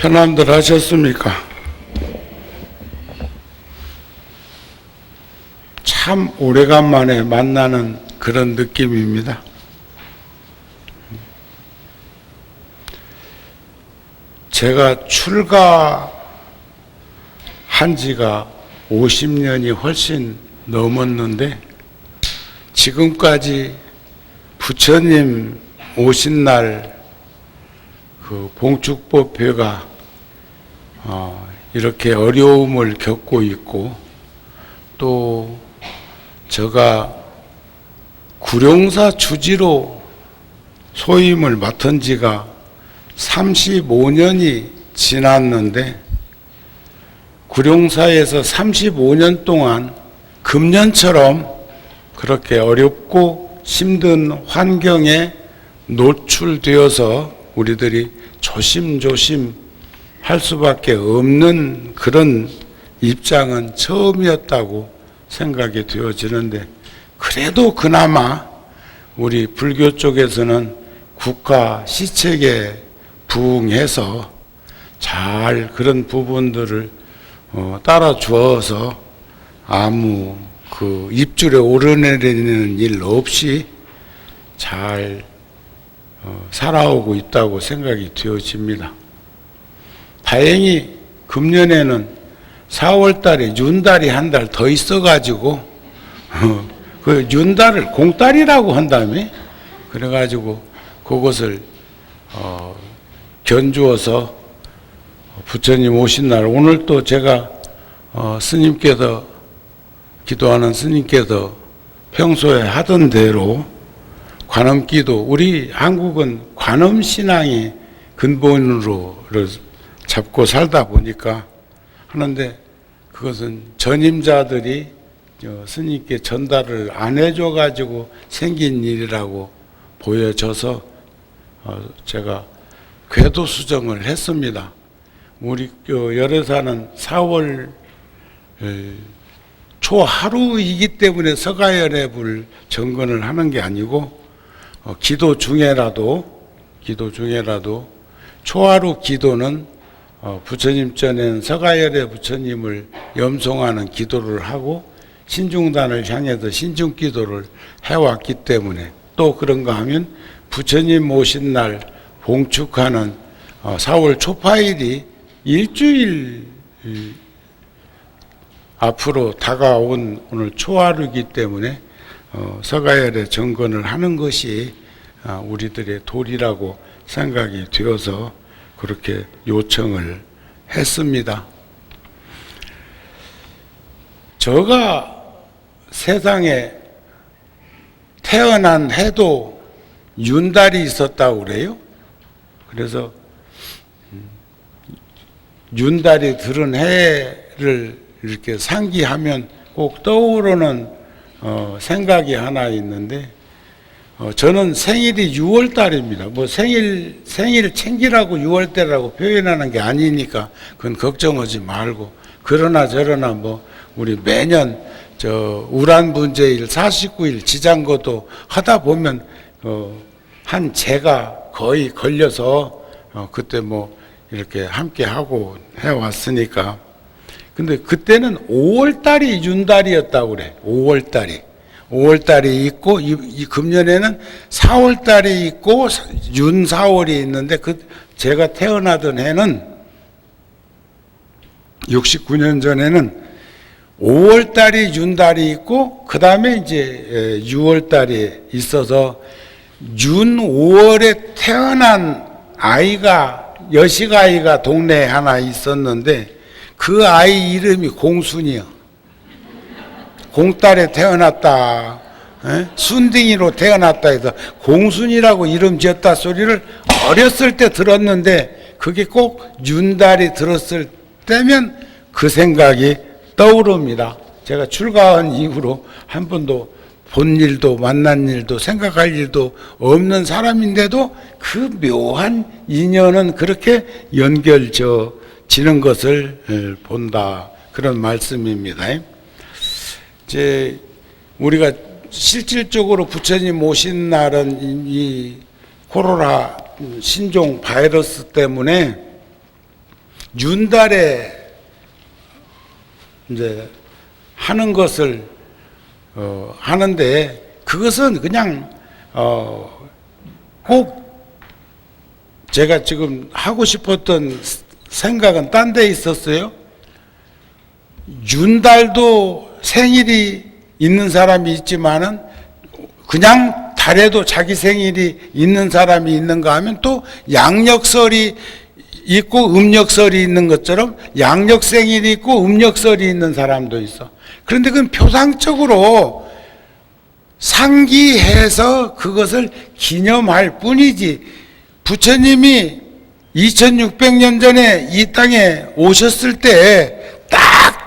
편안들 하셨습니까? 참 오래간만에 만나는 그런 느낌입니다. 제가 출가한 지가 50년이 훨씬 넘었는데 지금까지 부처님 오신 날 그 봉축법회가 이렇게 어려움을 겪고 있고, 또 제가 구룡사 주지로 소임을 맡은 지가 35년이 지났는데, 구룡사에서 35년 동안 금년처럼 그렇게 어렵고 힘든 환경에 노출되어서 우리들이 조심조심 할 수밖에 없는 그런 입장은 처음이었다고 생각이 되어지는데, 그래도 그나마 우리 불교 쪽에서는 국가 시책에 부응해서 잘 그런 부분들을 따라 주어서 아무 그 입줄에 오르내리는 일 없이 잘 살아오고 있다고 생각이 되어집니다. 다행히 금년에는 4월달에 윤달이 한 달 더 있어가지고 그 윤달을 공달이라고 한다며, 그래가지고 그것을 견주어서 부처님 오신 날, 오늘 또 제가 스님께서 기도하는 스님께서 평소에 하던 대로 관음기도, 우리 한국은 관음신앙이 근본으로 잡고 살다 보니까 하는데, 그것은 전임자들이 스님께 전달을 안 해줘가지고 생긴 일이라고 보여져서 제가 궤도 수정을 했습니다. 우리 열애사는 4월 초 하루이기 때문에 서가열애불 정건을 하는 게 아니고, 기도 중에라도 초하루 기도는 부처님 전에는 서가열애 부처님을 염송하는 기도를 하고 신중단을 향해서 신중기도를 해왔기 때문에, 또 그런가 하면 부처님 오신 날 봉축하는 4월 초파일이 일주일 앞으로 다가온 오늘 초하루이기 때문에 서가열애 정건을 하는 것이 우리들의 도리라고 생각이 되어서 그렇게 요청을 했습니다. 제가 세상에 태어난 해도 윤달이 있었다고 그래요. 그래서 윤달이 들은 해를 이렇게 상기하면 꼭 떠오르는 생각이 하나 있는데, 저는 생일이 6월달입니다. 뭐 생일 챙기라고 6월달이라고 표현하는 게 아니니까 그건 걱정하지 말고, 그러나 저러나 뭐 우리 매년 우란분제일 49일 지장거도 하다 보면 한 제가 거의 걸려서 그때 뭐 이렇게 함께 하고 해왔으니까. 근데 그때는 5월달이 윤달이었다고 그래. 5월달이 있고, 이 금년에는 4월달이 있고 윤4월이 있는데, 제가 태어나던 해는 69년 전에는 5월달이 윤달이 있고, 그 다음에 이제 6월달이 있어서 윤 5월에 태어난 아이가, 여식아이가 동네에 하나 있었는데, 그 아이 이름이 공순이요. 공달에 태어났다, 순딩이로 태어났다 해서 공순이라고 이름 지었다 소리를 어렸을 때 들었는데, 그게 꼭 윤달이 들었을 때면 그 생각이 떠오릅니다. 제가 출가한 이후로 한 번도 본 일도 만난 일도 생각할 일도 없는 사람인데도 그 묘한 인연은 그렇게 연결지는 것을 본다, 그런 말씀입니다. 이제 우리가 실질적으로 부처님 오신 날은 이 코로나 신종 바이러스 때문에 윤달에 이제 하는 것을 하는데 그것은 그냥 꼭 제가 지금 하고 싶었던 생각은 딴 데 있었어요. 윤달도 생일이 있는 사람이 있지만은 그냥 달에도 자기 생일이 있는 사람이 있는가 하면 또 양력설이 있고 음력설이 있는 것처럼 양력 생일이 있고 음력설이 있는 사람도 있어. 그런데 그건 표상적으로 상기해서 그것을 기념할 뿐이지, 부처님이 2600년 전에 이 땅에 오셨을 때 딱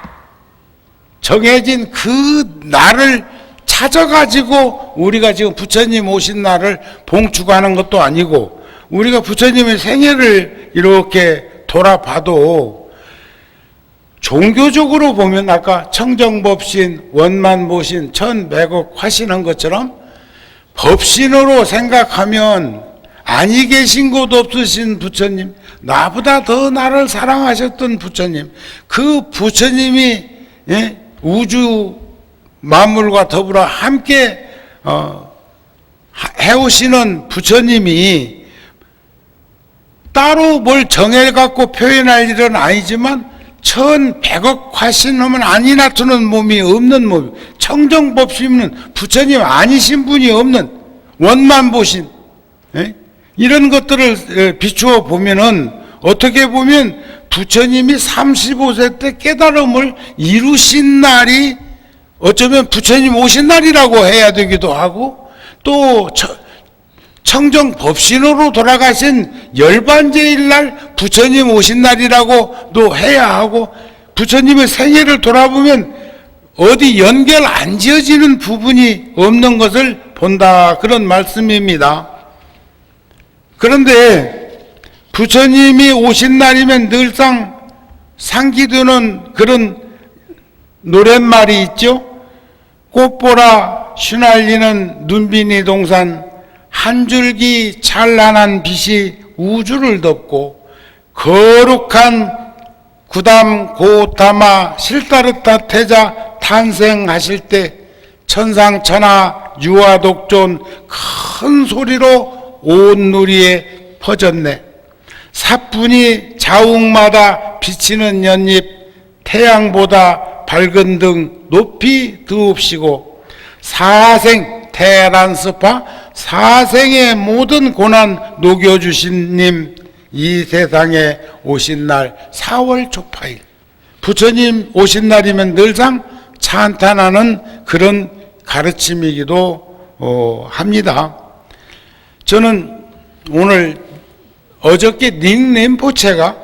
정해진 그 날을 찾아가지고 우리가 지금 부처님 오신 날을 봉축하는 것도 아니고, 우리가 부처님의 생애를 이렇게 돌아봐도 종교적으로 보면 아까 청정법신, 원만보신, 천백억 화신한 것처럼 법신으로 생각하면 아니 계신 곳 없으신 부처님, 나보다 더 나를 사랑하셨던 부처님, 그 부처님이 우주 만물과 더불어 함께 해오시는 부처님이 따로 뭘 정해갖고 표현할 일은 아니지만 1100억 화신하면 안이 나투는 몸이 없는 몸, 청정법신은 부처님 아니신 분이 없는 원만보신, 이런 것들을 비추어 보면은 어떻게 보면 부처님이 35세 때 깨달음을 이루신 날이 어쩌면 부처님 오신 날이라고 해야 되기도 하고, 또 청정법신으로 돌아가신 열반제일 날 부처님 오신 날이라고도 해야 하고, 부처님의 생애를 돌아보면 어디 연결 안 지어지는 부분이 없는 것을 본다, 그런 말씀입니다. 그런데 부처님이 오신 날이면 늘상 상기되는 그런 노랫말이 있죠. 꽃보라 휘날리는 눈비니 동산, 한 줄기 찬란한 빛이 우주를 덮고 거룩한 구담 고타마 실타르타 태자 탄생하실 때 천상천하 유아독존 큰 소리로 온 누리에 퍼졌네. 사뿐히 자욱마다 비치는 연잎, 태양보다 밝은 등 높이 드옵시고 사생 테란스파 사생의 모든 고난 녹여주신 님, 이 세상에 오신 날 4월 초파일, 부처님 오신 날이면 늘상 찬탄하는 그런 가르침이기도 합니다. 저는 오늘 어저께 닉림포체가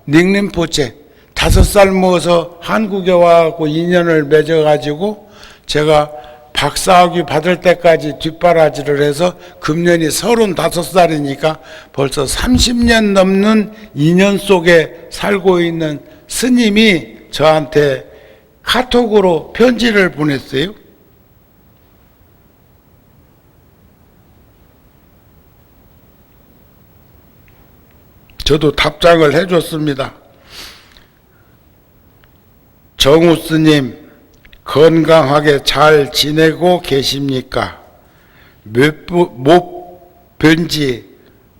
5살 먹어서 한국에 와서 인연을 맺어가지고 제가 박사학위 받을 때까지 뒷바라지를 해서 금년이 35살이니까 벌써 30년 넘는 인연 속에 살고 있는 스님이 저한테 카톡으로 편지를 보냈어요. 저도 답장을 해줬습니다. 정우 스님, 건강하게 잘 지내고 계십니까? 못 뵌지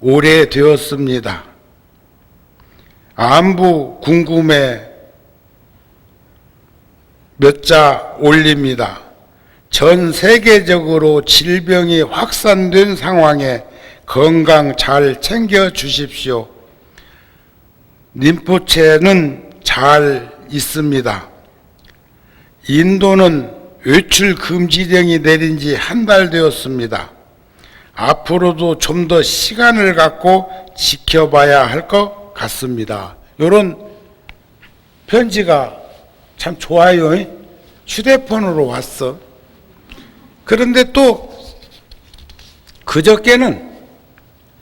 오래되었습니다. 안부 궁금해 몇 자 올립니다. 전 세계적으로 질병이 확산된 상황에 건강 잘 챙겨 주십시오. 림포체는 잘 있습니다. 인도는 외출 금지령이 내린 지 한 달 되었습니다. 앞으로도 좀 더 시간을 갖고 지켜봐야 할 것 같습니다. 이런 편지가 참 좋아요. 휴대폰으로 왔어. 그런데 또 그저께는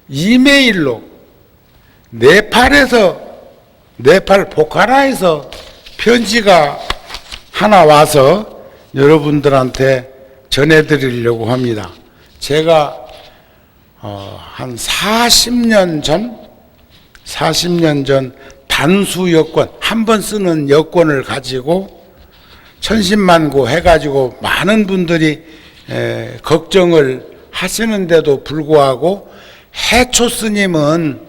이메일로 네팔 포카라에서 편지가 하나 와서 여러분들한테 전해드리려고 합니다. 제가 한 40년 전 단수 여권, 한 번 쓰는 여권을 가지고 천신만고 해가지고 많은 분들이 걱정을 하시는데도 불구하고 해초 스님은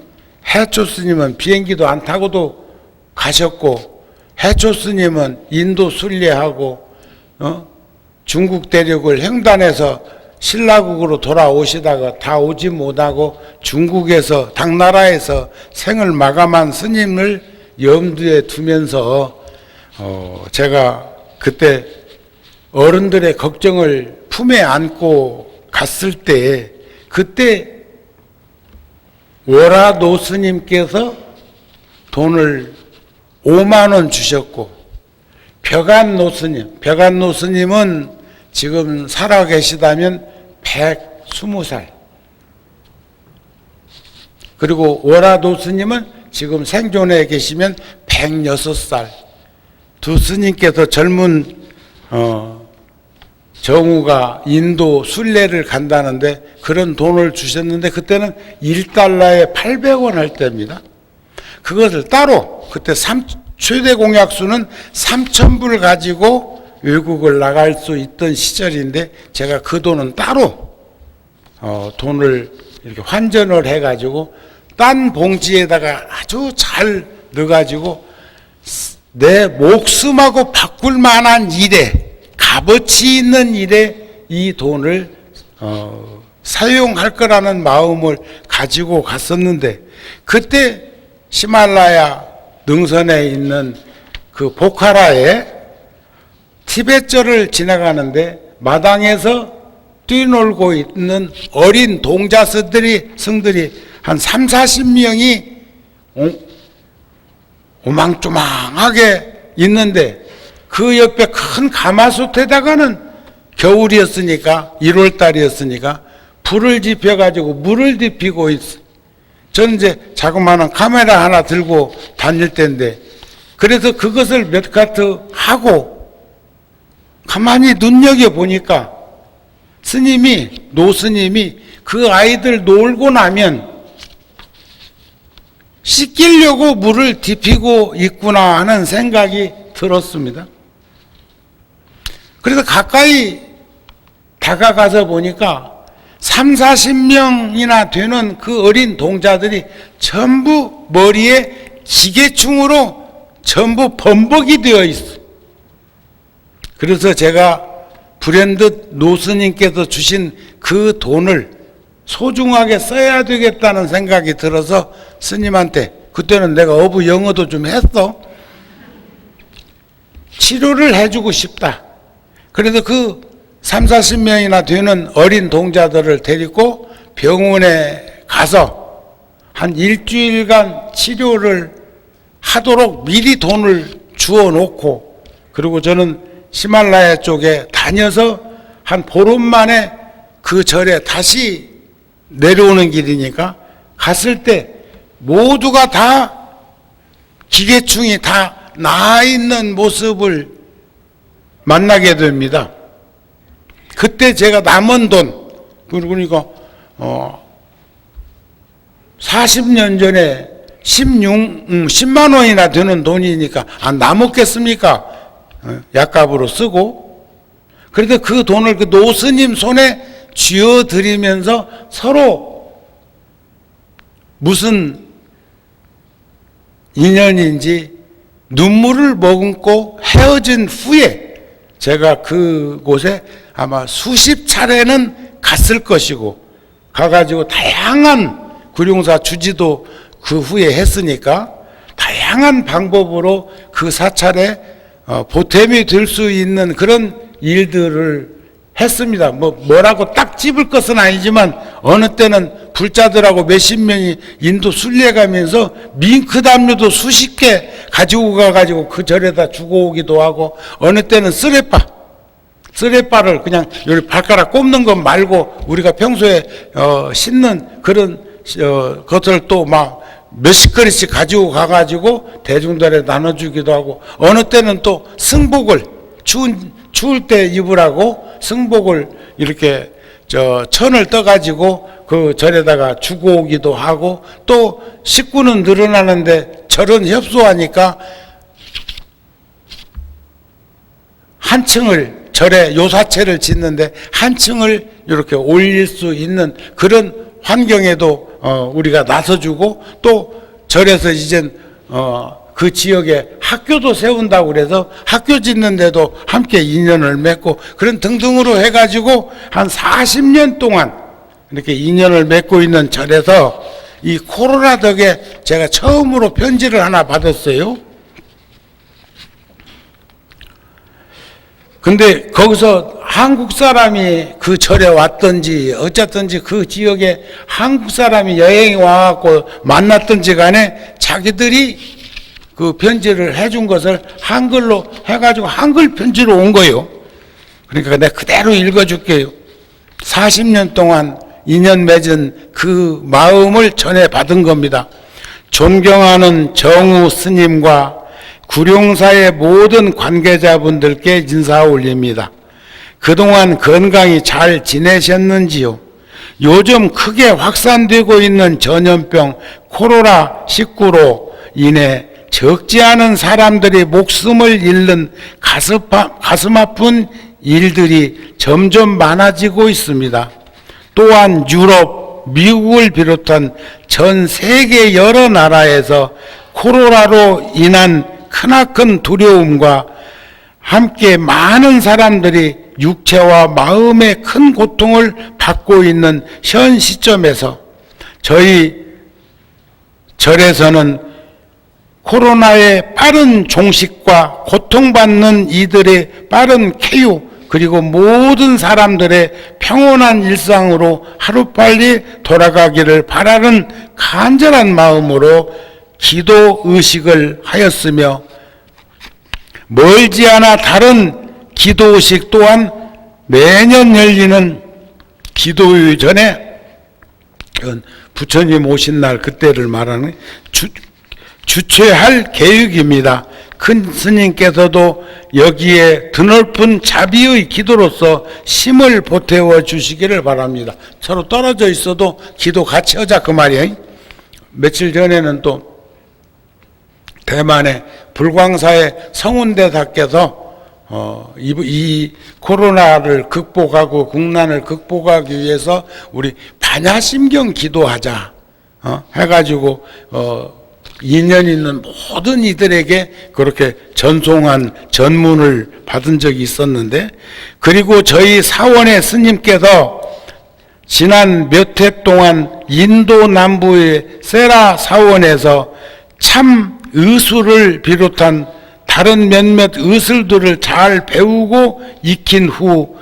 비행기도 안 타고도 가셨고, 해초 스님은 인도 순례하고 중국 대륙을 횡단해서 신라국으로 돌아오시다가 다 오지 못하고 중국에서 당나라에서 생을 마감한 스님을 염두에 두면서 제가 그때 어른들의 걱정을 품에 안고 갔을 때, 그때 월화노 스님께서 돈을 5만 원 주셨고, 벽안노 스님은 지금 살아 계시다면 120살, 그리고 월화노 스님은 지금 생존해 계시면 106살. 두 스님께서 젊은 정우가 인도 순례를 간다는데 그런 돈을 주셨는데, 그때는 1달러에 800원 할 때입니다. 그것을 따로, 그때 최대 공약수는 3,000불 가지고 외국을 나갈 수 있던 시절인데, 제가 그 돈은 따로 돈을 이렇게 환전을 해가지고 딴 봉지에다가 아주 잘 넣어가지고 내 목숨하고 바꿀 만한 일에, 값어치 있는 일에 이 돈을 사용할 거라는 마음을 가지고 갔었는데, 그때 히말라야 능선에 있는 그 보카라에 티베트를 지나가는데 마당에서 뛰놀고 있는 어린 동자승들이 한 3, 40명이 오망조망하게 있는데, 그 옆에 큰 가마솥에다가는 겨울이었으니까, 1월달이었으니까 불을 지펴가지고 물을 데피고 있어. 저는 이제 자그마한 카메라 하나 들고 다닐 때인데, 그래서 그것을 몇 카트 하고 가만히 눈여겨보니까 노스님이 그 아이들 놀고 나면 씻기려고 물을 디피고 있구나 하는 생각이 들었습니다. 그래서 가까이 다가가서 보니까 3, 40명이나 되는 그 어린 동자들이 전부 머리에 기계충으로 전부 범벅이 되어 있어. 그래서 제가 브랜드 노스님께서 주신 그 돈을 소중하게 써야 되겠다는 생각이 들어서 스님한테, 그때는 내가 어부 영어도 좀 했어, 치료를 해주고 싶다. 그래서 그 3, 40명이나 되는 어린 동자들을 데리고 병원에 가서 한 일주일간 치료를 하도록 미리 돈을 주어 놓고, 그리고 저는 히말라야 쪽에 다녀서 한 보름 만에 그 절에 다시 내려오는 길이니까 갔을 때 모두가 다 기계충이 다 나아 있는 모습을 만나게 됩니다. 그때 제가 남은 돈, 그러니까 40년 전에 10만 원이나 되는 돈이니까 안 남았겠습니까? 약값으로 쓰고. 그래서 그 돈을 그 노스님 손에 쥐어드리면서 서로 무슨 인연인지 눈물을 머금고 헤어진 후에 제가 그곳에 아마 수십 차례는 갔을 것이고, 가가지고 다양한 구룡사 주지도 그 후에 했으니까 다양한 방법으로 그 사찰에 보탬이 될 수 있는 그런 일들을 했습니다. 뭐라고 딱 집을 것은 아니지만, 어느 때는 불자들하고 몇십 명이 인도 순례 가면서 밍크 담요도 수십 개 가지고 가가지고 그 절에다 주고 오기도 하고, 어느 때는 쓰레빠를 그냥 여기 발가락 꼽는 것 말고 우리가 평소에 신는 그런 것을 또 막 몇십 그릇씩 가지고 가가지고 대중들에 나눠주기도 하고, 어느 때는 또 승복을 추울 때 입으라고 승복을 이렇게 천을 떠가지고 그 절에다가 주고 오기도 하고, 또 식구는 늘어나는데 절은 협소하니까 한 층을, 절에 요사채를 짓는데 한 층을 이렇게 올릴 수 있는 그런 환경에도 우리가 나서주고, 또 절에서 이젠 그 지역에 학교도 세운다고 그래서 학교 짓는데도 함께 인연을 맺고, 그런 등등으로 해가지고 한 40년 동안 이렇게 인연을 맺고 있는 절에서 이 코로나 덕에 제가 처음으로 편지를 하나 받았어요. 근데 거기서 한국 사람이 그 절에 왔든지 어쨌든지 그 지역에 한국 사람이 여행이 와갖고 만났든지 간에 자기들이 그 편지를 해준 것을 한글로 해가지고 한글 편지로 온 거예요. 그러니까 내가 그대로 읽어줄게요. 40년 동안 인연 맺은 그 마음을 전해받은 겁니다. 존경하는 정우 스님과 구룡사의 모든 관계자분들께 인사 올립니다. 그동안 건강히 잘 지내셨는지요? 요즘 크게 확산되고 있는 전염병 코로나19로 인해 적지 않은 사람들이 목숨을 잃는 가슴 아픈 일들이 점점 많아지고 있습니다. 또한 유럽, 미국을 비롯한 전 세계 여러 나라에서 코로나로 인한 크나큰 두려움과 함께 많은 사람들이 육체와 마음의 큰 고통을 받고 있는 현 시점에서 저희 절에서는 코로나의 빠른 종식과 고통받는 이들의 빠른 쾌유, 그리고 모든 사람들의 평온한 일상으로 하루빨리 돌아가기를 바라는 간절한 마음으로 기도 의식을 하였으며, 멀지 않아 다른 기도 의식 또한 매년 열리는 기도회 전에 부처님 오신 날 그때를 말하는 주최할 계획입니다. 큰 스님께서도 여기에 드넓은 자비의 기도로서 힘을 보태워 주시기를 바랍니다. 서로 떨어져 있어도 기도 같이 하자 그 말이에요. 며칠 전에는 또 대만의 불광사의 성운대사께서 이 코로나를 극복하고 국난을 극복하기 위해서 우리 반야심경 기도하자 해가지고 인연 있는 모든 이들에게 그렇게 전송한 전문을 받은 적이 있었는데, 그리고 저희 사원의 스님께서 지난 몇 해 동안 인도 남부의 세라 사원에서 참 의술을 비롯한 다른 몇몇 의술들을 잘 배우고 익힌 후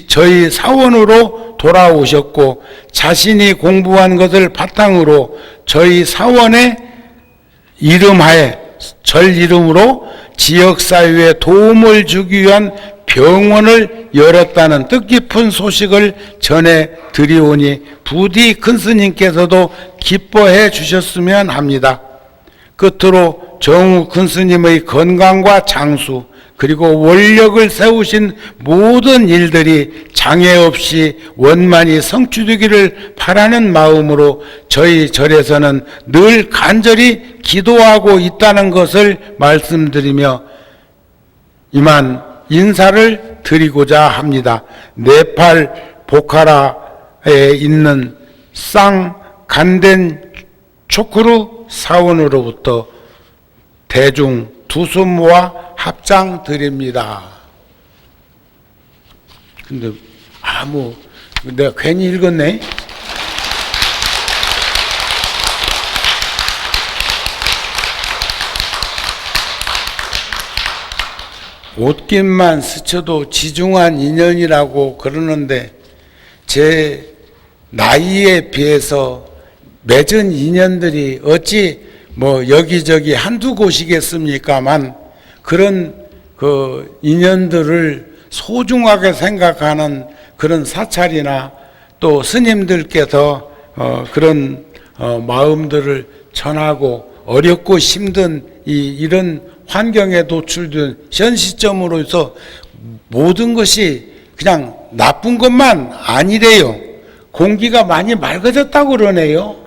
저희 사원으로 돌아오셨고, 자신이 공부한 것을 바탕으로 저희 사원의 이름하에 절 이름으로 지역사회에 도움을 주기 위한 병원을 열었다는 뜻깊은 소식을 전해드리오니 부디 큰 스님께서도 기뻐해 주셨으면 합니다. 끝으로 정우 큰 스님의 건강과 장수, 그리고 원력을 세우신 모든 일들이 장애 없이 원만히 성취되기를 바라는 마음으로 저희 절에서는 늘 간절히 기도하고 있다는 것을 말씀드리며 이만 인사를 드리고자 합니다. 네팔 보카라에 있는 쌍간덴 초크루 사원으로부터 대중 두 손 모아 합장 드립니다. 근데 내가 괜히 읽었네. 옷깃만 스쳐도 지중한 인연이라고 그러는데, 제 나이에 비해서 맺은 인연들이 어찌 여기저기 한두 곳이겠습니까만, 그런 그 인연들을 소중하게 생각하는 그런 사찰이나 또 스님들께서 그런 마음들을 전하고, 어렵고 힘든 이런 환경에 노출된 현 시점으로서 모든 것이 그냥 나쁜 것만 아니래요. 공기가 많이 맑아졌다고 그러네요.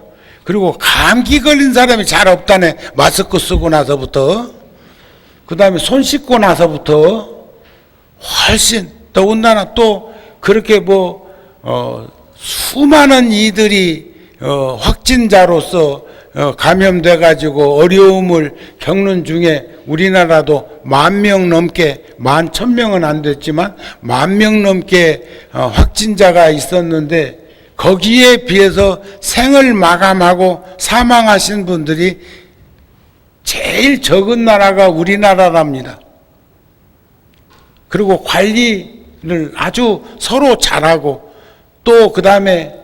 그리고 감기 걸린 사람이 잘 없다네. 마스크 쓰고 나서부터. 그 다음에 손 씻고 나서부터 훨씬 더군다나 또 그렇게 수많은 이들이 확진자로서 감염돼 가지고 어려움을 겪는 중에 우리나라도 10,000명 넘게 11,000명은 안 됐지만 10,000명 넘게 확진자가 있었는데 거기에 비해서 생을 마감하고 사망하신 분들이 제일 적은 나라가 우리나라랍니다. 그리고 관리를 아주 서로 잘하고 또 그 다음에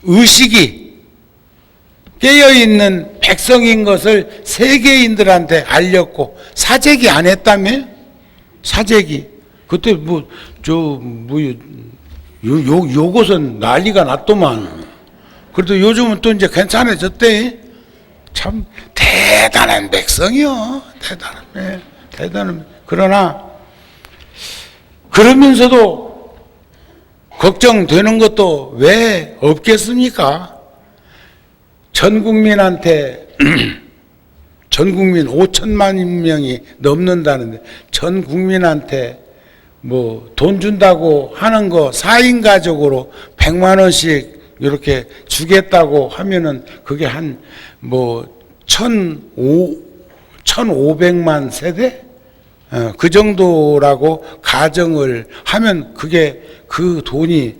의식이 깨어있는 백성인 것을 세계인들한테 알렸고 사재기 안 했다며? 사재기. 그때 요것은 난리가 났더만. 그래도 요즘은 또 이제 괜찮아졌대. 참 대단한 백성이요. 대단한. 그러나 그러면서도 걱정되는 것도 왜 없겠습니까? 전 국민한테 전 국민 5천만 명이 넘는다는데 전 국민한테 돈 준다고 하는 거 4인 가족으로 100만 원씩 이렇게 주겠다고 하면은 그게 한 1,500만 세대? 그 정도라고 가정을 하면 그게 그 돈이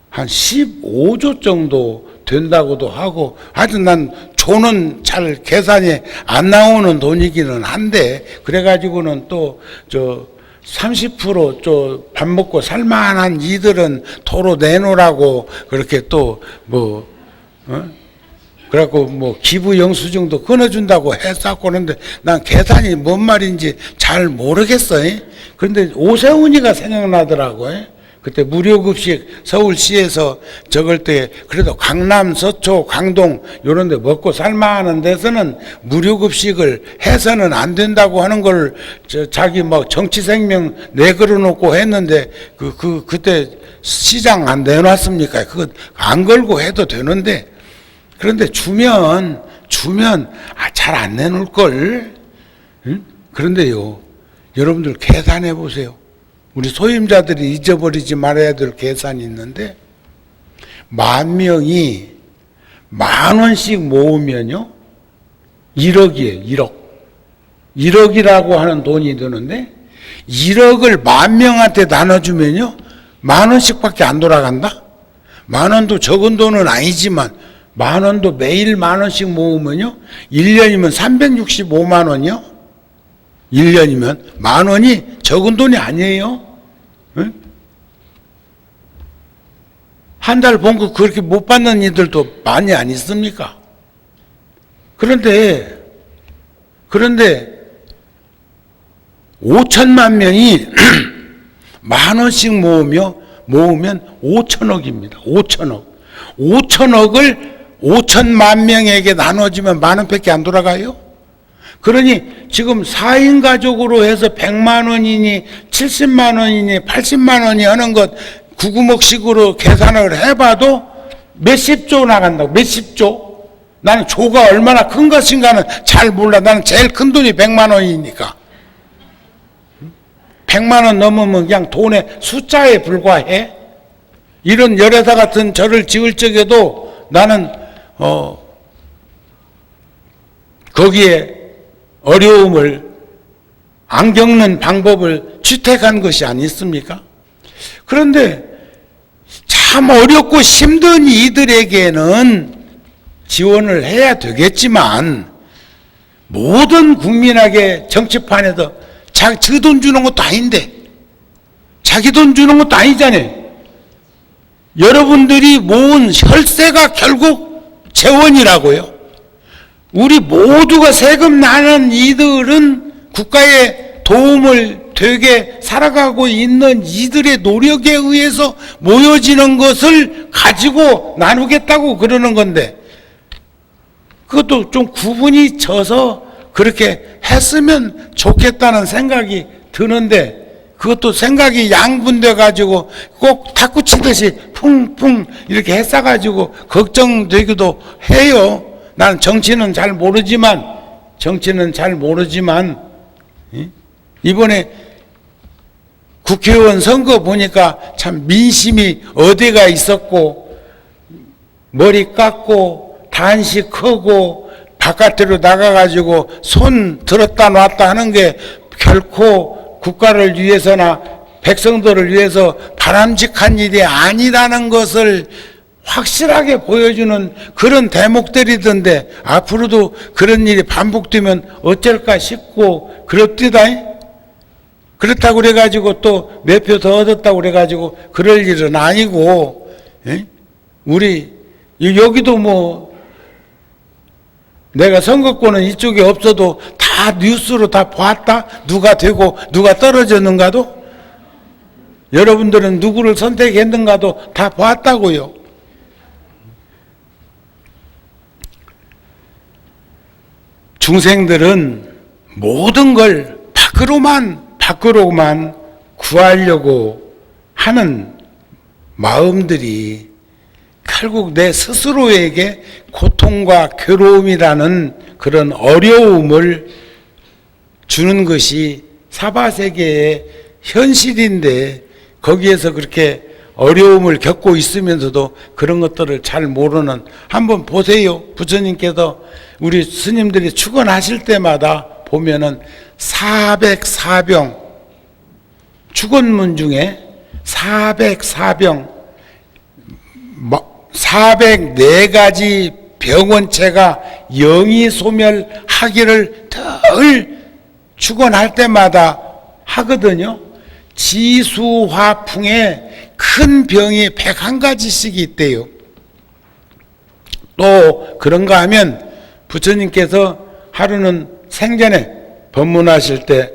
한 15조 정도 된다고도 하고 하여튼 난 조는 잘 계산이 안 나오는 돈이기는 한데 그래가지고는 또 30% 밥 먹고 살만한 이들은 도로 내놓으라고 그렇게 또 그래갖고 기부 영수증도 끊어준다고 했었고 그런데 난 계산이 뭔 말인지 잘 모르겠어요. 그런데 오세훈이가 생각나더라고요. 그때 무료급식 서울시에서 적을 때 그래도 강남, 서초, 강동 이런 데 먹고 살만한 데서는 무료급식을 해서는 안 된다고 하는 걸 자기 정치생명 내걸어 놓고 했는데 그때 시장 안 내놨습니까? 그거 안 걸고 해도 되는데 그런데 주면 잘 안 내놓을 걸. 응? 그런데요, 여러분들 계산해 보세요. 우리 소임자들이 잊어버리지 말아야 될 계산이 있는데 10,000명이 10,000원씩 모으면요 1억이에요. 1억이라고 하는 돈이 드는데 1억을 10,000명한테 나눠주면요 10,000원씩밖에 안 돌아간다. 10,000원도 적은 돈은 아니지만 10,000원도 매일 10,000원씩 모으면요 1년이면 365만 원이요. 1년이면 10,000원이 적은 돈이 아니에요. 응? 한 달 본 거 그렇게 못 받는 이들도 많이 안 있습니까? 그런데 5천만 명이 10,000원씩 모으면 5천억입니다. 5천억을 5천만 명에게 나눠주면 10,000원밖에 안 돌아가요? 그러니 지금 4인 가족으로 해서 100만 원이니 70만 원이니 80만 원이 하는 것 구구먹식으로 계산을 해봐도 몇십조 나간다고. 몇십조. 나는 조가 얼마나 큰 것인가는 잘 몰라. 나는 제일 큰 돈이 100만 원이니까. 100만 원 넘으면 그냥 돈의 숫자에 불과해. 이런 열애사 같은 절을 지을 적에도 나는 거기에 어려움을 안 겪는 방법을 채택한 것이 아니습니까? 그런데 참 어렵고 힘든 이들에게는 지원을 해야 되겠지만 모든 국민에게 정치판에서 자기 돈 주는 것도 아닌데 자기 돈 주는 것도 아니잖아요. 여러분들이 모은 혈세가 결국 재원이라고요. 우리 모두가 세금 나는 이들은 국가의 도움을 되게 살아가고 있는 이들의 노력에 의해서 모여지는 것을 가지고 나누겠다고 그러는 건데 그것도 좀 구분이 져서 그렇게 했으면 좋겠다는 생각이 드는데 그것도 생각이 양분돼 가지고 꼭 탁구 치듯이 풍풍 이렇게 했어 가지고 걱정되기도 해요. 나는 정치는 잘 모르지만 이번에 국회의원 선거 보니까 참 민심이 어디가 있었고, 머리 깎고 단식하고 바깥으로 나가가지고 손 들었다 놨다 하는 게 결코 국가를 위해서나 백성들을 위해서 바람직한 일이 아니라는 것을 확실하게 보여주는 그런 대목들이던데, 앞으로도 그런 일이 반복되면 어쩔까 싶고 그렇디다. 그렇다고 그래가지고 또 몇 표 더 얻었다고 그래가지고 그럴 일은 아니고, 우리 여기도 뭐 내가 선거권은 이쪽에 없어도 다 뉴스로 다 봤다. 누가 되고 누가 떨어졌는가도, 여러분들은 누구를 선택했는가도 다 봤다고요. 중생들은 모든 걸 밖으로만 구하려고 하는 마음들이 결국 내 스스로에게 고통과 괴로움이라는 그런 어려움을 주는 것이 사바세계의 현실인데, 거기에서 그렇게 어려움을 겪고 있으면서도 그런 것들을 잘 모르는, 한번 보세요. 부처님께서 우리 스님들이 축원하실 때마다 보면은 404병, 축원문 중에 404병, 404가지 병원체가 영이 소멸하기를 늘 축원할 때마다 하거든요. 지수화풍에 큰 병이 101가지씩 있대요. 또 그런가 하면 부처님께서 하루는 생전에 법문하실 때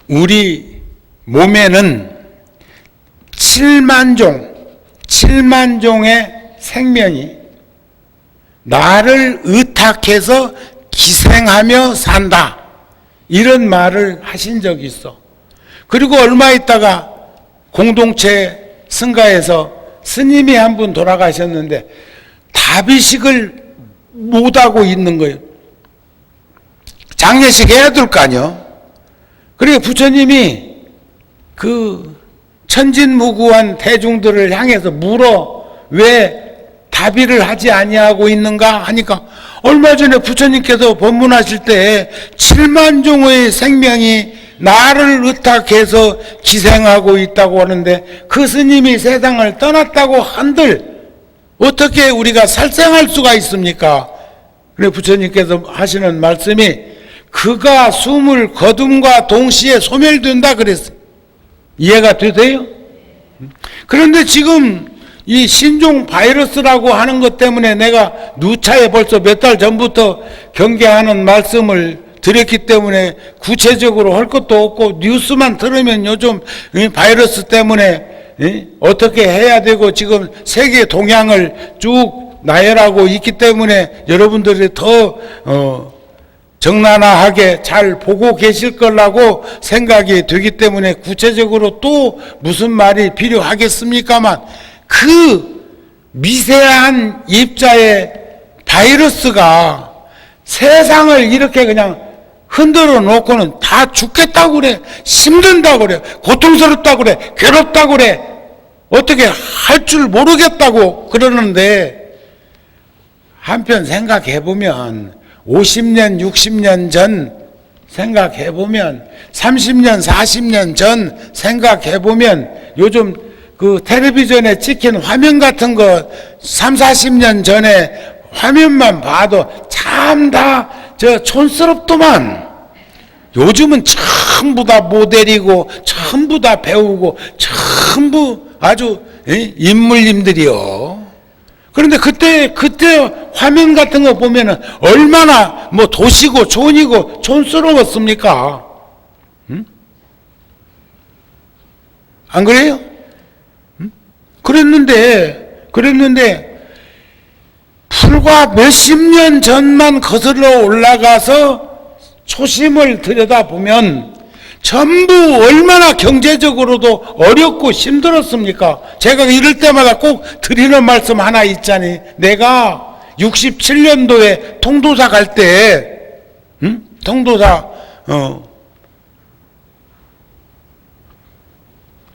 우리 몸에는 7만 종의 생명이 나를 의탁해서 기생하며 산다, 이런 말을 하신 적이 있어. 그리고 얼마 있다가 공동체 승가에서 스님이 한 분 돌아가셨는데 다비식을 못하고 있는 거예요. 장례식 해야 될 거 아니요. 그리고 부처님이 그 천진무구한 대중들을 향해서 물어, 왜 다비를 하지 아니하고 있는가 하니까, 얼마 전에 부처님께서 법문하실 때 7만 종의 생명이 나를 의탁해서 기생하고 있다고 하는데, 그 스님이 세상을 떠났다고 한들 어떻게 우리가 살생할 수가 있습니까? 그래 부처님께서 하시는 말씀이, 그가 숨을 거둠과 동시에 소멸된다 그랬어요. 이해가 되세요? 그런데 지금 이 신종 바이러스라고 하는 것 때문에 내가 누차에 벌써 몇 달 전부터 경계하는 말씀을 드렸기 때문에 구체적으로 할 것도 없고, 뉴스만 들으면 요즘 바이러스 때문에 어떻게 해야 되고 지금 세계 동향을 쭉 나열하고 있기 때문에 여러분들이 더 적나라하게 잘 보고 계실 거라고 생각이 되기 때문에 구체적으로 또 무슨 말이 필요하겠습니까만, 그 미세한 입자의 바이러스가 세상을 이렇게 그냥 흔들어 놓고는 다 죽겠다고 그래, 힘든다고 그래, 고통스럽다고 그래, 괴롭다고 그래, 어떻게 할 줄 모르겠다고 그러는데, 한편 생각해보면 50년, 60년 전 생각해보면, 30년, 40년 전 생각해보면, 요즘 그 텔레비전에 찍힌 화면 같은 거 3, 40년 전에 화면만 봐도 참 다 촌스럽더만, 요즘은 전부 다 모델이고 전부 다 배우고 전부 아주 인물님들이요. 그런데 그때 화면 같은 거 보면은 얼마나 뭐 도시고 촌이고 촌스러웠습니까? 응? 안 그래요? 응? 그랬는데 불과 몇십 년 전만 거슬러 올라가서 초심을 들여다보면 전부 얼마나 경제적으로도 어렵고 힘들었습니까? 제가 이럴 때마다 꼭 드리는 말씀 하나 있자니, 내가 67년도에 통도사 갈 때, 통도사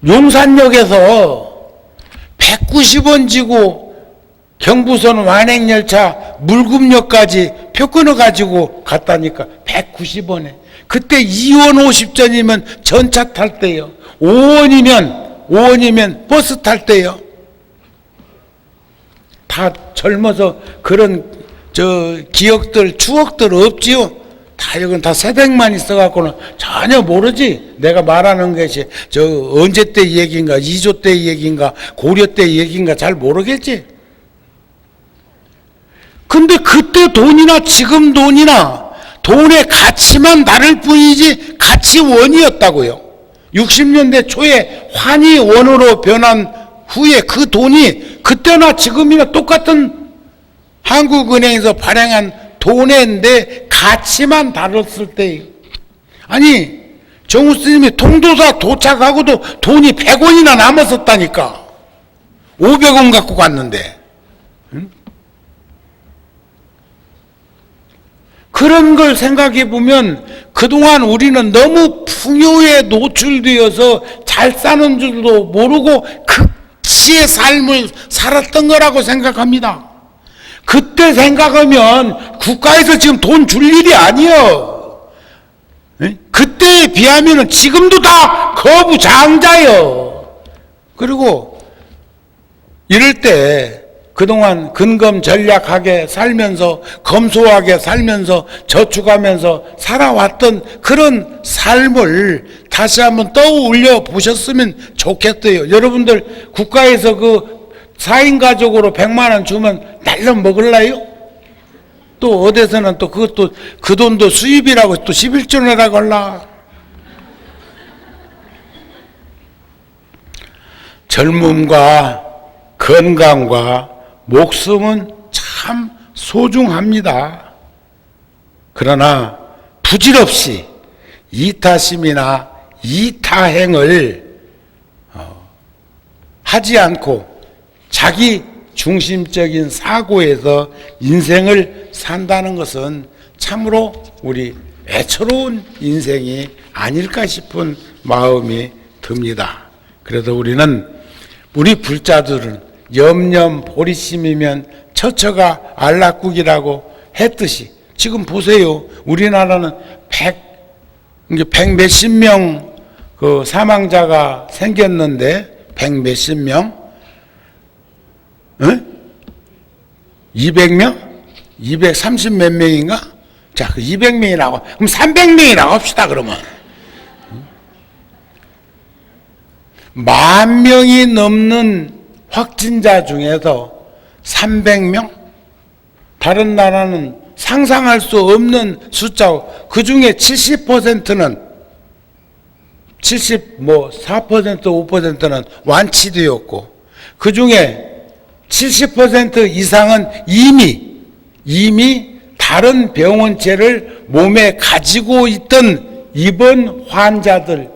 용산역에서 190원 지고 경부선 완행열차 물금역까지 표 끊어가지고 갔다니까. 190원에. 그때 2원 50전이면 전차 탈 때요. 5원이면 버스 탈 때요. 다 젊어서 그런 기억들, 추억들 없지요. 다 이건 다 세대만 있어갖고는 전혀 모르지. 내가 말하는 것이 언제 때 얘기인가, 2조 때 얘기인가, 고려 때 얘기인가 잘 모르겠지. 근데 그때 돈이나 지금 돈이나 돈의 가치만 다를 뿐이지 가치 원이었다고요. 60년대 초에 환이 원으로 변한 후에 그 돈이 그때나 지금이나 똑같은 한국은행에서 발행한 돈인데 가치만 다뤘을 때, 아니 정우 스님이 통도사 도착하고도 돈이 100원이나 남았었다니까. 500원 갖고 갔는데. 그런 걸 생각해 보면 그동안 우리는 너무 풍요에 노출되어서 잘 사는 줄도 모르고 극치의 삶을 살았던 거라고 생각합니다. 그때 생각하면 국가에서 지금 돈 줄 일이 아니요. 그때에 비하면 지금도 다 거부장자요. 그리고 이럴 때 그동안 근검전략하게 살면서 검소하게 살면서 저축하면서 살아왔던 그런 삶을 다시 한번 떠올려 보셨으면 좋겠어요. 여러분들 국가에서 그 4인 가족으로 100만 원 주면 날로 먹을라요? 또 어디서는 또 그것도 그 돈도 수입이라고 또 11조 내라고 할라. 젊음과 건강과 목숨은 참 소중합니다. 그러나 부질없이 이타심이나 이타행을 하지 않고 자기 중심적인 사고에서 인생을 산다는 것은 참으로 우리 애처로운 인생이 아닐까 싶은 마음이 듭니다. 그래도 우리 불자들은 염염 보리심이면 처처가 알락국이라고 했듯이 지금 보세요. 우리나라는 100 몇십 명 그 사망자가 생겼는데 100 몇십 명? 200명? 230 몇 명인가? 자, 그 200명이라고, 그럼 300명이라고 합시다, 그러면. 10,000명이 넘는 확진자 중에서 300명? 다른 나라는 상상할 수 없는 숫자고, 그 중에 70%는 4%, 5%는 완치되었고, 그 중에 70% 이상은 이미 다른 병원체를 몸에 가지고 있던 입원 환자들,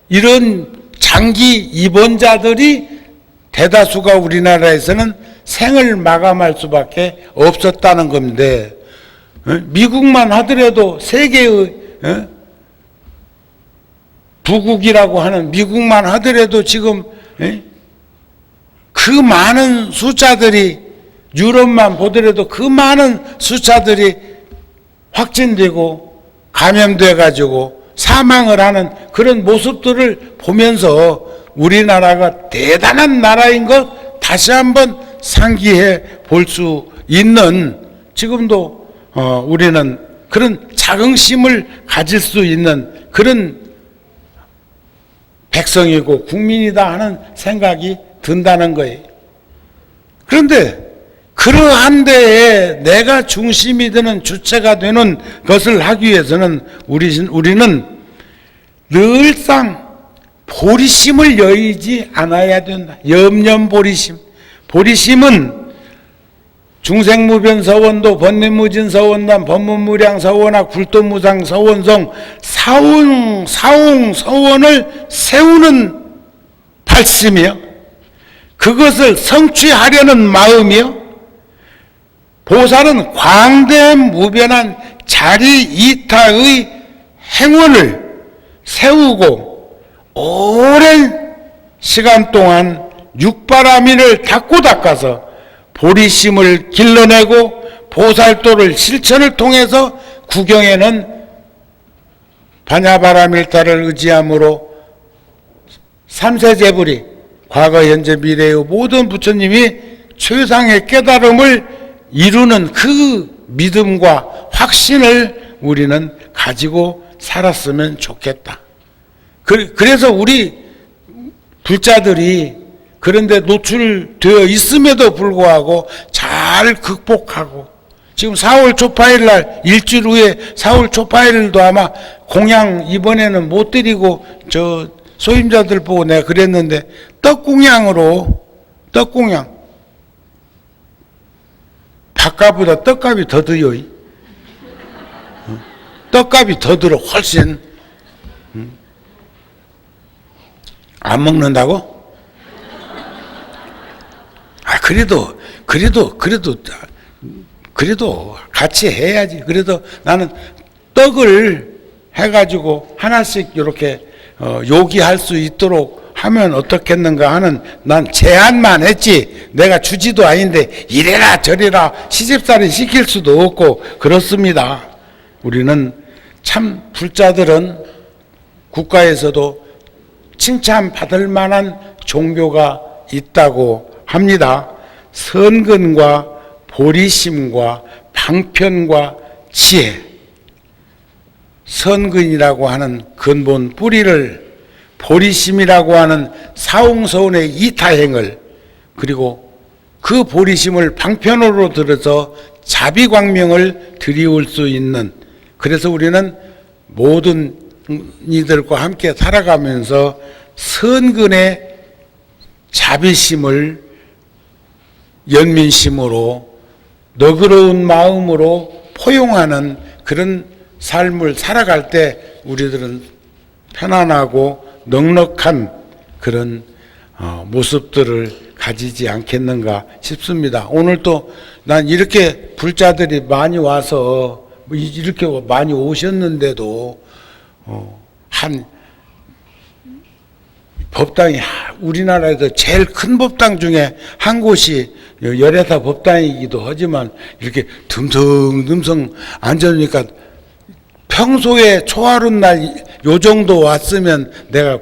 이런 장기 입원자들이 대다수가 우리나라에서는 생을 마감할 수밖에 없었다는 건데, 미국만 하더라도 세계의 부국이라고 하는 미국만 하더라도 지금 그 많은 숫자들이, 유럽만 보더라도 그 많은 숫자들이 확진되고 감염돼 가지고 사망을 하는 그런 모습들을 보면서 우리나라가 대단한 나라인 것 다시 한번 상기해 볼 수 있는, 지금도 우리는 그런 자긍심을 가질 수 있는 그런 백성이고 국민이다 하는 생각이 든다는 거예요. 그런데 그러한 데에 내가 중심이 되는 주체가 되는 것을 하기 위해서는 우리는 늘상 보리심을 여의지 않아야 된다. 염려보리심. 보리심은 중생무변 서원도 번뇌무진 서원단 법문무량 서원학 불도무상 서원성 사웅 서원을 세우는 발심이요. 그것을 성취하려는 마음이요. 보살은 광대무변한 자리 이타의 행원을 세우고 오랜 시간 동안 육바라밀을 닦고 닦아서 보리심을 길러내고 보살도를 실천을 통해서 구경에는 반야바라밀타를 의지함으로 삼세제불이 과거 현재 미래의 모든 부처님이 최상의 깨달음을 이루는 그 믿음과 확신을 우리는 가지고 살았으면 좋겠다. 그래서 우리 불자들이 그런데 노출되어 있음에도 불구하고 잘 극복하고 지금 4월 초파일 날 일주일 후에 4월 초파일도 아마 공양 이번에는 못 드리고 저 소임자들 보고 내가 그랬는데 떡공양으로 떡공양 밥값보다 떡값이 더 들어요. 떡값이 더 들어 훨씬. 안 먹는다고? 아 그래도 같이 해야지. 그래도 나는 떡을 해가지고 하나씩 이렇게 요기할 수 있도록 하면 어떻겠는가 하는 난 제안만 했지 내가 주지도 아닌데 이래라 저래라 시집살이 시킬 수도 없고 그렇습니다. 우리는 참 불자들은 국가에서도 칭찬받을 만한 종교가 있다고 합니다. 선근과 보리심과 방편과 지혜, 선근이라고 하는 근본 뿌리를, 보리심이라고 하는 사홍서운의 이타행을, 그리고 그 보리심을 방편으로 들어서 자비광명을 드리울 수 있는, 그래서 우리는 모든 이들과 함께 살아가면서 선근의 자비심을 연민심으로 너그러운 마음으로 포용하는 그런 삶을 살아갈 때 우리들은 편안하고 넉넉한 그런 모습들을 가지지 않겠는가 싶습니다. 오늘 또 난 이렇게 불자들이 많이 와서 이렇게 많이 오셨는데도 한 법당이 우리나라에서 제일 큰 법당 중에 한 곳이 열애사 법당이기도 하지만 이렇게 듬성듬성 앉아주니까 평소에 초하룻 날 요 정도 왔으면 내가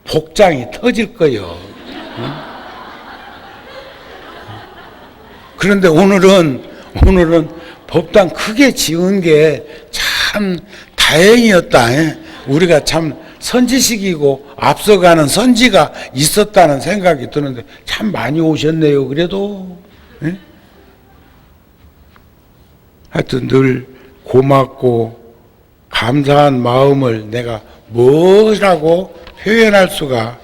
복장이 터질 거요. 응? 그런데 오늘은 법당 크게 지은 게 참 다행이었다. 우리가 참 선지식이고 앞서가는 선지가 있었다는 생각이 드는데 참 많이 오셨네요. 그래도 하여튼 늘 고맙고 감사한 마음을 내가 뭐라고 표현할 수가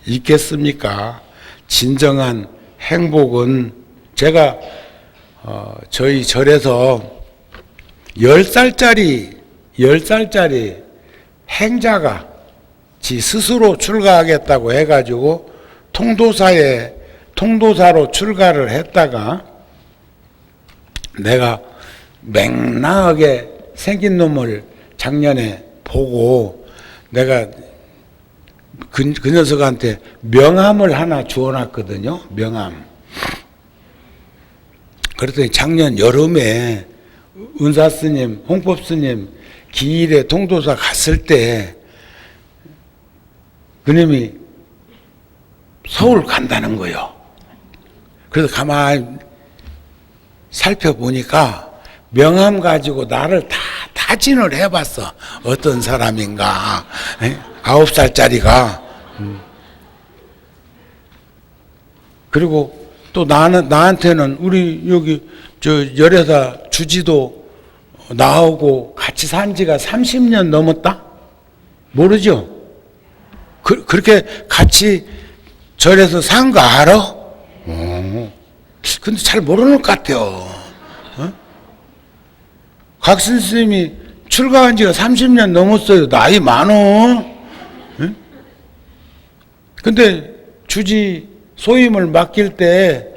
있겠습니까? 진정한 행복은 제가 저희 절에서 10살짜리 행자가 지 스스로 출가하겠다고 해가지고 통도사로 출가를 했다가 내가 맹랑하게 생긴 놈을 작년에 보고 내가 그 녀석한테 명함을 하나 주워놨거든요. 명함. 그랬더니 작년 여름에 은사스님, 홍법스님 기일에 통도사 갔을 때 그님이 서울 간다는 거예요. 그래서 가만히 살펴보니까 명함 가지고 나를 다 타진을 해봤어. 어떤 사람인가. 9살짜리가. 그리고 또 나한테는 우리 여기 저 열애사 주지도 나오고 같이 산 지가 30년 넘었다? 모르죠? 그렇게 같이 절에서 산 거 알아? 근데 잘 모르는 것 같아요. 어? 각신 스님이 출가한 지가 30년 넘었어요. 나이 많어. 응? 근데 주지 소임을 맡길 때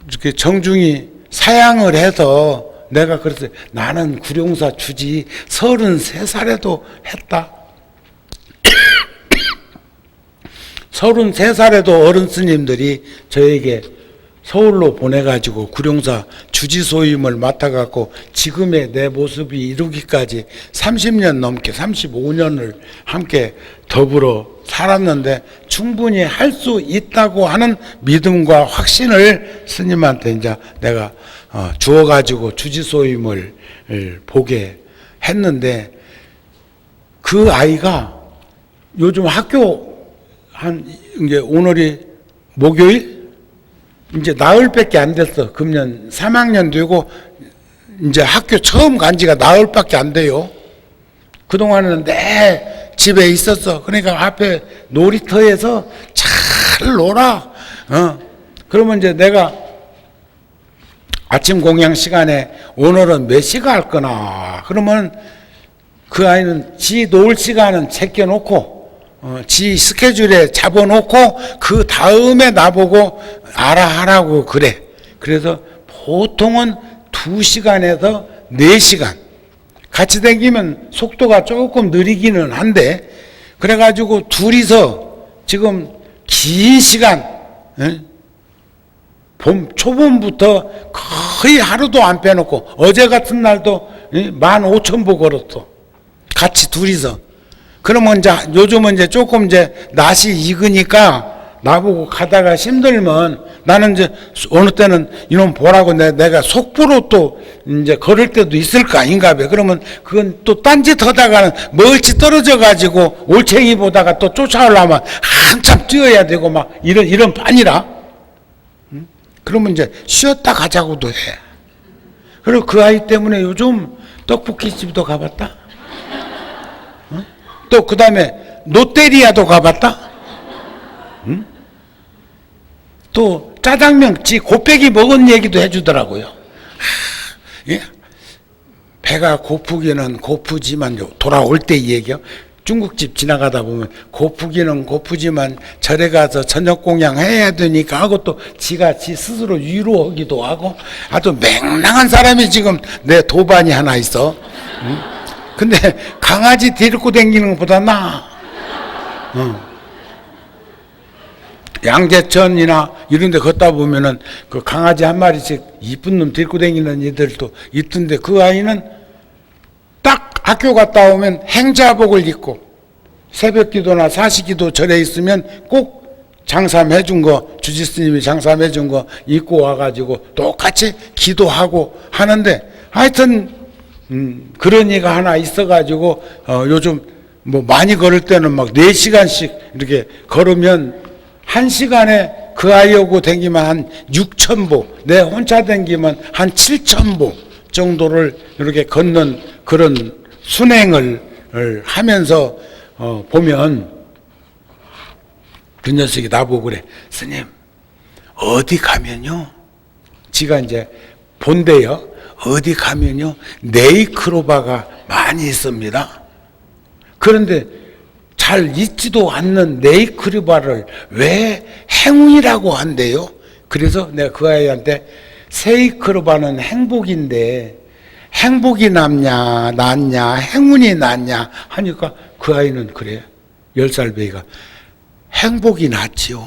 이렇게 정중히 사양을 해서 내가 그랬어요. 나는 구룡사 주지 33살에도 했다. 33살에도 어른 스님들이 저에게 서울로 보내가지고 구룡사 주지소임을 맡아갖고 지금의 내 모습이 이루기까지 30년 넘게 35년을 함께 더불어 살았는데 충분히 할 수 있다고 하는 믿음과 확신을 스님한테 이제 내가 주어가지고 주지소임을 보게 했는데 그 아이가 요즘 학교 이제 오늘이 목요일? 이제 나흘밖에 안 됐어. 금년 3학년 되고 이제 학교 처음 간 지가 나흘밖에 안 돼요. 그동안은 내 집에 있었어. 그러니까 앞에 놀이터에서 잘 놀아. 그러면 이제 내가 아침 공양 시간에 오늘은 몇 시가 할 거나 그러면 그 아이는 지 놀 시간은 제껴놓고 지 스케줄에 잡아놓고 그 다음에 나보고 알아 하라고 그래. 그래서 보통은 2시간에서 4시간 같이 다니면 속도가 조금 느리기는 한데 그래가지고 둘이서 지금 긴 시간 봄 초봄부터 거의 하루도 안 빼놓고 어제 같은 날도 15,000보 걸었어. 같이 둘이서. 그러면 이제 요즘은 이제 조금 이제 낯이 익으니까 나보고 가다가 힘들면 나는 이제 어느 때는 이놈 보라고 내가 속보로 또 이제 걸을 때도 있을 거 아닌가 봐. 그러면 그건 또 딴짓 하다가는 멀리 떨어져 가지고 올챙이 보다가 또 쫓아오려면 한참 뛰어야 되고 막 이런 판이라. 그러면 이제 쉬었다 가자고도 해. 그리고 그 아이 때문에 요즘 떡볶이집도 가봤다. 또 그 다음에 롯데리아도 가봤다. 응? 또 짜장면 지 곱빼기 먹은 얘기도 해주더라고요. 예? 배가 고프기는 고프지만 돌아올 때 이 얘기요. 중국집 지나가다 보면 고프기는 고프지만 절에 가서 저녁 공양 해야 되니까 하고 또 지가 지 스스로 위로하기도 하고 아주 맹랑한 사람이 지금 내 도반이 하나 있어. 응? 근데 강아지 데리고 다니는 것보다 나아. 양재천이나 이런 데 걷다 보면은 그 강아지 한 마리씩 이쁜 놈 데리고 다니는 애들도 있던데 그 아이는 딱 학교 갔다 오면 행자복을 입고 새벽 기도나 사시기도 절에 있으면 꼭 장삼해 준 거, 주지스님이 장삼해 준 거 입고 와가지고 똑같이 기도하고 하는데 하여튼 그런 애가 하나 있어가지고 요즘 뭐 많이 걸을 때는 막 4시간씩 이렇게 걸으면 1시간에 그 아이하고 다니면 한 6,000보, 내 혼자 다니면 한 7,000보 정도를 이렇게 걷는 그런 순행을 하면서 보면 그 녀석이 나보고 그래. 스님 어디 가면요 지가 이제 본대요. 어디 가면요 네이크로바가 많이 있습니다. 그런데 잘 잊지도 않는 네이크로바를 왜 행운이라고 한대요? 그래서 내가 그 아이한테 세이크로바는 행복인데 행복이 낫냐 행운이 낫냐 하니까 그 아이는 그래. 10살 배이가 행복이 낫지요.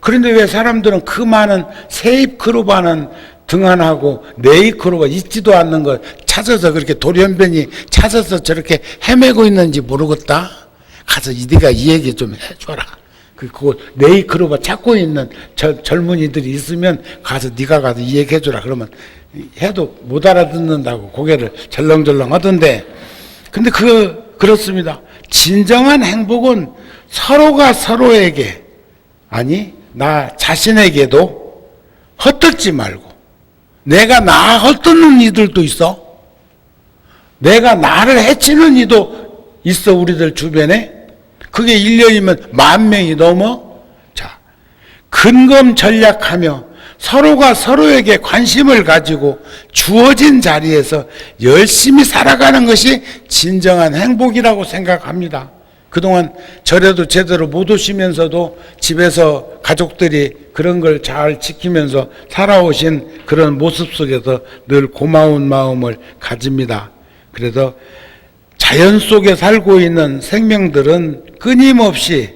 그런데 왜 사람들은 그 많은 세이크로바는 등한하고 네이크로바 잊지도 않는 걸 찾아서 그렇게 돌연변이 찾아서 저렇게 헤매고 있는지 모르겠다. 가서 네가 이 얘기 좀 해줘라. 그거 네이크로바 찾고 있는 젊은이들이 있으면 가서 네가 가서 이 얘기 해줘라. 그러면 해도 못 알아듣는다고 고개를 절렁절렁 하던데 근데 그렇습니다. 진정한 행복은 서로가 서로에게 아니 나 자신에게도 헛듣지 말고 내가 나 헛듣는 이들도 있어. 내가 나를 해치는 이도 있어. 우리들 주변에. 그게 1년이면 10,000명이 넘어. 자, 근검 전략하며 서로가 서로에게 관심을 가지고 주어진 자리에서 열심히 살아가는 것이 진정한 행복이라고 생각합니다. 그동안 절에도 제대로 못 오시면서도 집에서 가족들이 그런 걸 잘 지키면서 살아오신 그런 모습 속에서 늘 고마운 마음을 가집니다. 그래서 자연 속에 살고 있는 생명들은 끊임없이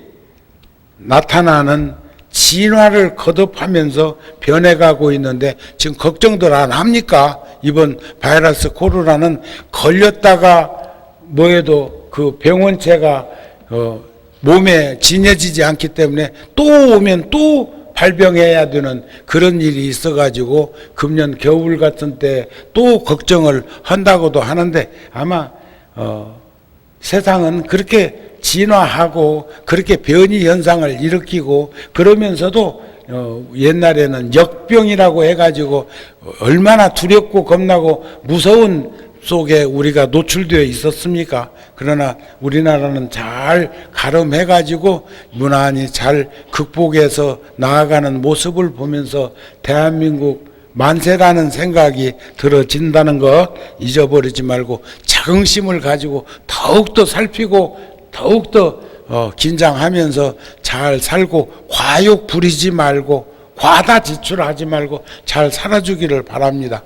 나타나는 진화를 거듭하면서 변해가고 있는데 지금 걱정들 안 합니까? 이번 바이러스 코로나는 걸렸다가 뭐해도 그 병원체가 몸에 지녀지지 않기 때문에 또 오면 또 발병해야 되는 그런 일이 있어가지고 금년 겨울 같은 때 또 걱정을 한다고도 하는데 아마 세상은 그렇게 진화하고 그렇게 변이 현상을 일으키고 그러면서도 옛날에는 역병이라고 해가지고 얼마나 두렵고 겁나고 무서운 속에 우리가 노출되어 있었습니까? 그러나 우리나라는 잘 가름해가지고 무난히 잘 극복해서 나아가는 모습을 보면서 대한민국 만세라는 생각이 들어진다는 것 잊어버리지 말고 자긍심을 가지고 더욱더 살피고 더욱더 긴장하면서 잘 살고 과욕 부리지 말고 과다 지출하지 말고 잘 살아주기를 바랍니다.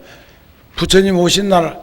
부처님 오신 날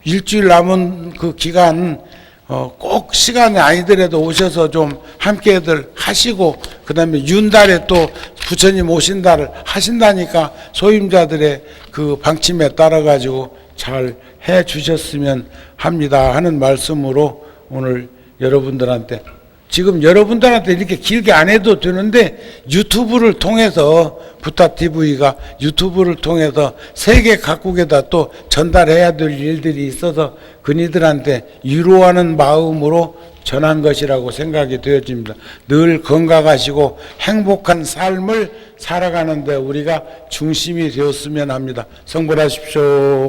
일주일 남은 그 기간 꼭 시간이 아니더라도 오셔서 좀 함께들 하시고 그 다음에 윤달에 또 부처님 오신 달을 하신다니까 소임자들의 그 방침에 따라 가지고 잘 해 주셨으면 합니다 하는 말씀으로 오늘 여러분들한테 지금 여러분들한테 이렇게 길게 안 해도 되는데 유튜브를 통해서 부타TV가 유튜브를 통해서 세계 각국에다 또 전달해야 될 일들이 있어서 그니들한테 위로하는 마음으로 전한 것이라고 생각이 되어집니다. 늘 건강하시고 행복한 삶을 살아가는데 우리가 중심이 되었으면 합니다. 성불하십시오.